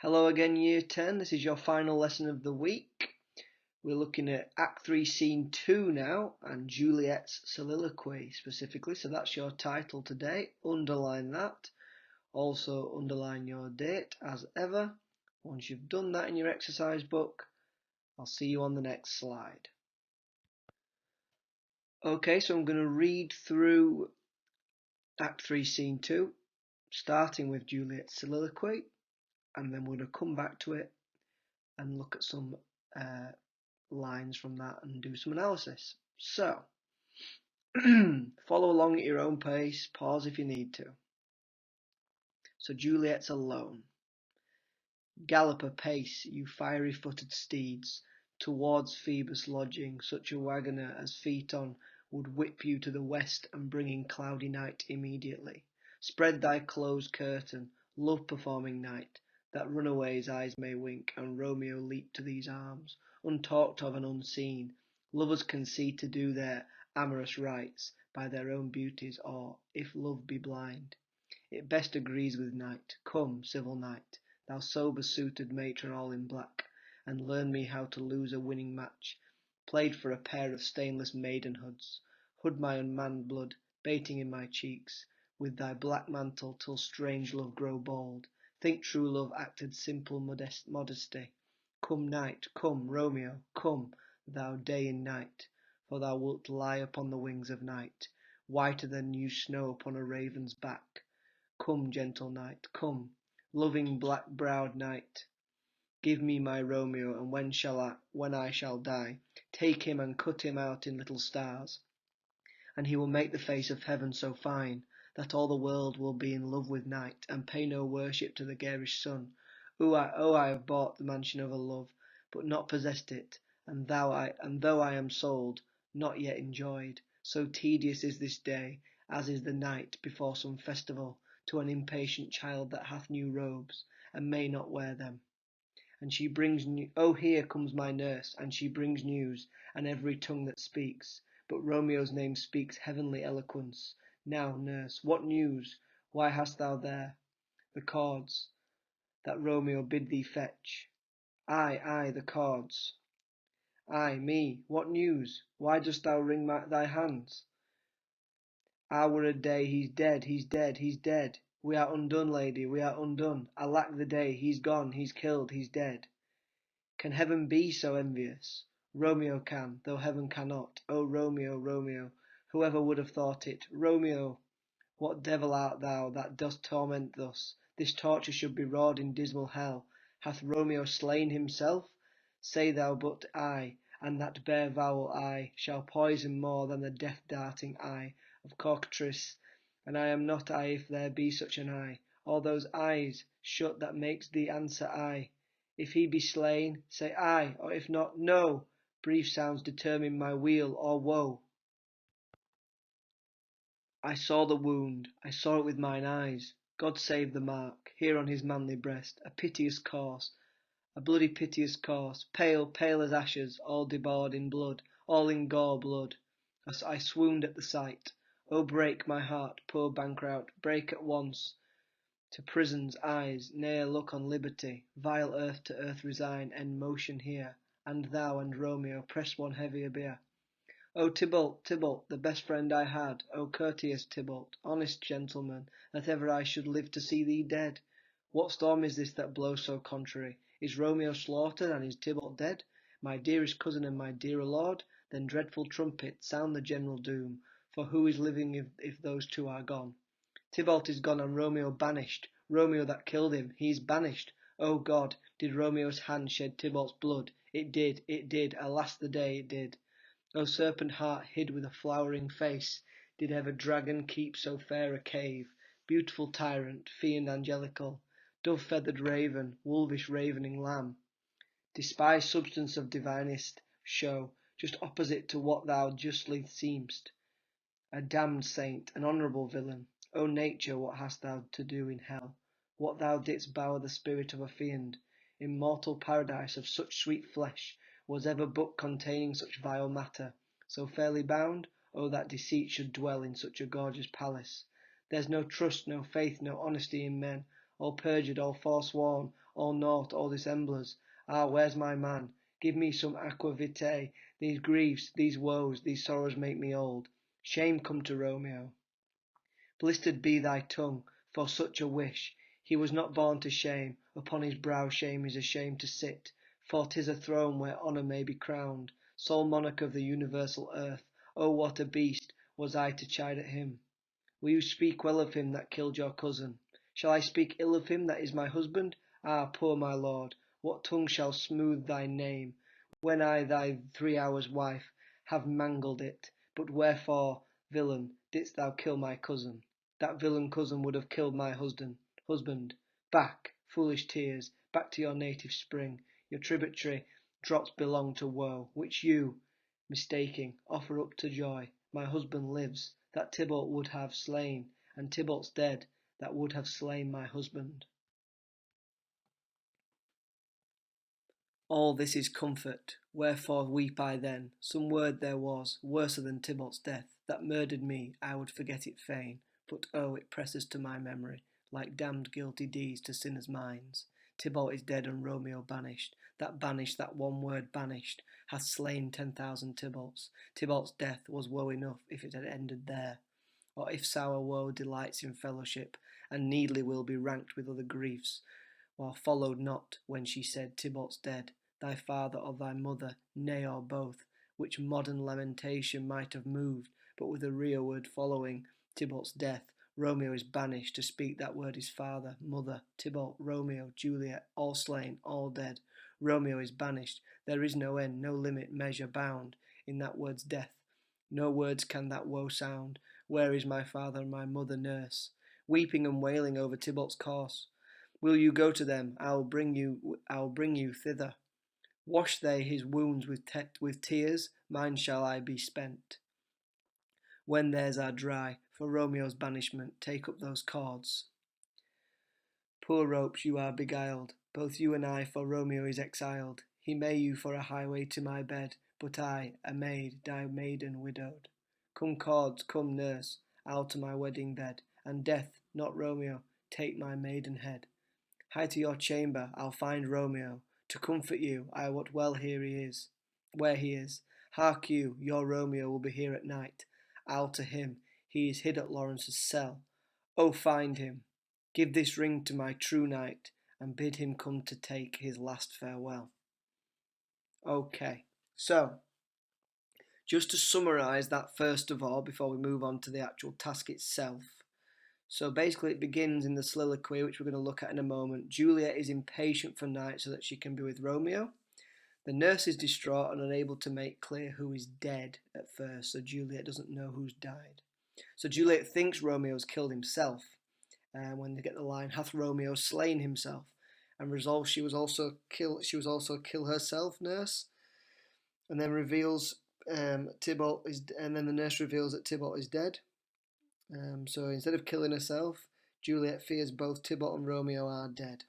Hello again, Year 10. This is your final lesson of the week. We're looking at Act 3, Scene 2 now, and Juliet's soliloquy specifically. So that's your title today. Underline that. Also underline your date as ever. Once you've done that in your exercise book, I'll see you on the next slide. Okay, so I'm going to read through Act 3, Scene 2, starting with Juliet's soliloquy, and then we're going to come back to it and look at some lines from that and do some analysis. So, follow along at your own pace, pause if you need to. So Juliet's alone. Gallop apace, you fiery-footed steeds, towards Phoebus' lodging, such a waggoner as feet on would whip you to the west and bring in cloudy night immediately. Spread thy closed curtain, love-performing night, that runaways' eyes may wink, and Romeo leap to these arms, untalked of and unseen. Lovers can see to do their amorous rites by their own beauties, or, if love be blind, it best agrees with night. Come, civil night, thou sober-suited matron all in black, and learn me how to lose a winning match, played for a pair of stainless maidenhoods. Hood my unmanned blood, bating in my cheeks, with thy black mantle till strange love grow bold. Think true love acted simple modesty. Come night, come, Romeo, come, thou day in night, for thou wilt lie upon the wings of night, whiter than new snow upon a raven's back. Come, gentle night, come, loving black-browed night, give me my Romeo, and when I shall die, take him and cut him out in little stars, and he will make the face of heaven so fine that all the world will be in love with night, and pay no worship to the garish sun. I have bought the mansion of a love, but not possessed it, and though I am sold, not yet enjoyed. So tedious is this day, as is the night before some festival, to an impatient child that hath new robes, and may not wear them. And she brings here comes my nurse, and she brings news, and every tongue that speaks. But Romeo's name speaks heavenly eloquence. Now, nurse, what news? Why hast thou there the cords that Romeo bid thee fetch? Ay, the cords. Ay, me, what news? Why dost thou wring thy hands? Were a day, he's dead, he's dead, he's dead. We are undone, lady, we are undone. Alack the day, he's gone, he's killed, he's dead. Can heaven be so envious? Romeo can, though heaven cannot. O Romeo, Romeo, whoever would have thought it? Romeo, what devil art thou that dost torment thus? This torture should be roared in dismal hell. Hath Romeo slain himself? Say thou but I, and that bare vowel I shall poison more than the death-darting eye of cockatrice, and I am not I if there be such an eye, or those eyes shut that makes thee answer I. If he be slain, say I, or if not, no. Brief sounds determine my weal or woe. I saw the wound, I saw it with mine eyes. God save the mark, here on his manly breast, a piteous course, a bloody piteous course, pale, pale as ashes, all debauched in blood, all in gore blood. As I swooned at the sight. Oh, break, my heart, poor bankrout, break at once. To prison's eyes, ne'er look on liberty, vile earth to earth resign, end motion here, and thou and Romeo press one heavier bier. O Tybalt, Tybalt, the best friend I had, O courteous Tybalt, honest gentleman, that ever I should live to see thee dead. What storm is this that blows so contrary? Is Romeo slaughtered, and is Tybalt dead? My dearest cousin and my dearer lord? Then dreadful trumpet, sound the general doom, for who is living if those two are gone? Tybalt is gone and Romeo banished. Romeo that killed him, he is banished. O God, did Romeo's hand shed Tybalt's blood? It did, alas the day it did. O serpent heart hid with a flowering face, did ever dragon keep so fair a cave? Beautiful tyrant, fiend angelical, dove-feathered raven, wolvish ravening lamb, despised substance of divinest show, just opposite to what thou justly seem'st, a damned saint, an honourable villain. O nature, what hast thou to do in hell? What thou didst bower the spirit of a fiend? Immortal paradise of such sweet flesh, was ever book containing such vile matter? So fairly bound? O that deceit should dwell in such a gorgeous palace! There's no trust, no faith, no honesty in men. all perjured, all forsworn, all naught, all dissemblers. Ah, where's my man? Give me some aqua vitae. These griefs, these woes, these sorrows make me old. Shame come to Romeo. Blistered be thy tongue, for such a wish. He was not born to shame, upon his brow shame is ashamed to sit, for 'tis a throne where honour may be crowned, sole monarch of the universal earth. Oh, what a beast was I to chide at him! Will you speak well of him that killed your cousin? Shall I speak ill of him that is my husband? Ah, poor my lord, what tongue shall smooth thy name, when I, thy 3 hours wife, have mangled it? But wherefore, villain, didst thou kill my cousin? That villain cousin would have killed my husband. Back, foolish tears, back to your native spring. Your tributary drops belong to woe, which you, mistaking, offer up to joy. My husband lives, that Tybalt would have slain, and Tybalt's dead, that would have slain my husband. All this is comfort, wherefore weep I then? Some word there was, worser than Tybalt's death, that murdered me, I would forget it fain, but oh, it presses to my memory, like damned guilty deeds to sinners' minds. Tybalt is dead and Romeo banished, that one word banished, hath slain 10,000 Tybalts. Tybalt's death was woe enough if it had ended there. Or if sour woe delights in fellowship, and needly will be ranked with other griefs, while followed not, when she said, Tybalt's dead, thy father or thy mother, nay or both, which modern lamentation might have moved, but with a real word following Tybalt's death, Romeo is banished. To speak that word is father, mother, Tybalt, Romeo, Juliet, all slain, all dead. Romeo is banished. There is no end, no limit, measure, bound in that word's death. No words can that woe sound. Where is my father and my mother nurse? Weeping and wailing over Tybalt's corse. Will you go to them? I'll bring you thither. Wash they his wounds with tears, mine shall I be spent. When theirs are dry, for Romeo's banishment, take up those cords. Poor ropes, you are beguiled, both you and I, for Romeo is exiled. He may you for a highway to my bed, but I, a maid, die maiden widowed. Come cords, come nurse, I'll to my wedding bed, and death, not Romeo, take my maiden head. Hie to your chamber, I'll find Romeo, to comfort you, I wot well where he is. Hark you, your Romeo will be here at night. I'll to him, he is hid at Lawrence's cell. Oh, find him, give this ring to my true knight, and bid him come to take his last farewell. Okay, so, just to summarise that first of all, before we move on to the actual task itself. So basically it begins in the soliloquy, which we're going to look at in a moment. Juliet is impatient for night so that she can be with Romeo. The nurse is distraught and unable to make clear who is dead at first, so Juliet doesn't know who's died. So Juliet thinks Romeo's killed himself, and when they get the line, hath Romeo slain himself? And resolves she was also kill herself, nurse, and then reveals Tybalt is, and then the nurse reveals that Tybalt is dead. So instead of killing herself, Juliet fears both Tybalt and Romeo are dead.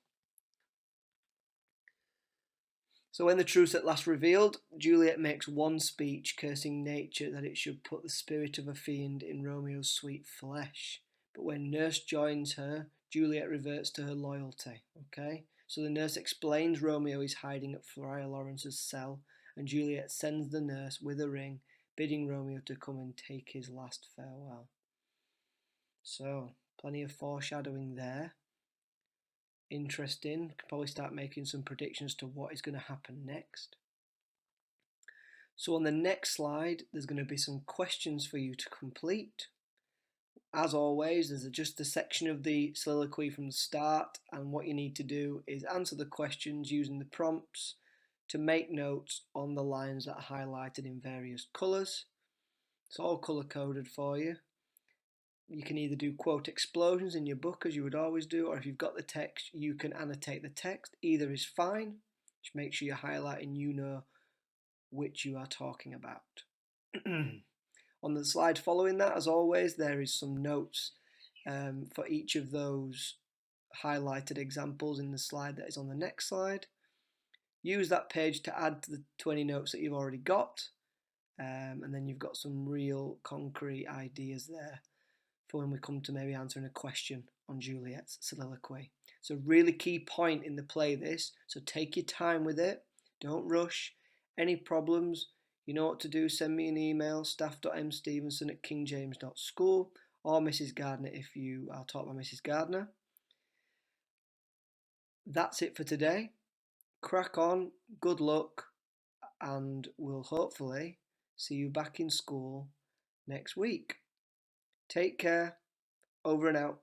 So when the truth's at last revealed, Juliet makes one speech cursing nature that it should put the spirit of a fiend in Romeo's sweet flesh. But when nurse joins her, Juliet reverts to her loyalty. Okay? So the nurse explains Romeo is hiding at Friar Lawrence's cell, and Juliet sends the nurse with a ring, bidding Romeo to come and take his last farewell. So, plenty of foreshadowing there. Interesting. Could probably start making some predictions to what is going to happen next. So on the next slide, there's going to be some questions for you to complete. As always, there's just a section of the soliloquy from the start, and what you need to do is answer the questions using the prompts to make notes on the lines that are highlighted in various colours. It's all colour coded for you. You can either do quote explosions in your book as you would always do, or if you've got the text, you can annotate the text. Either is fine. Just make sure you're highlighting, you know which you are talking about. On the slide following that, as always, there is some notes for each of those highlighted examples in the slide that is on the next slide. Use that page to add to the 20 notes that you've already got, and then you've got some real concrete ideas there for when we come to maybe answering a question on Juliet's soliloquy. It's a really key point in the play, this, so take your time with it. Don't rush. Any problems, you know what to do. Send me an email, staff.mstevenson@kingjames.school, or Mrs. Gardner if I'll talk by Mrs. Gardner. That's it for today. Crack on, good luck, and we'll hopefully see you back in school next week. Take care. Over and out.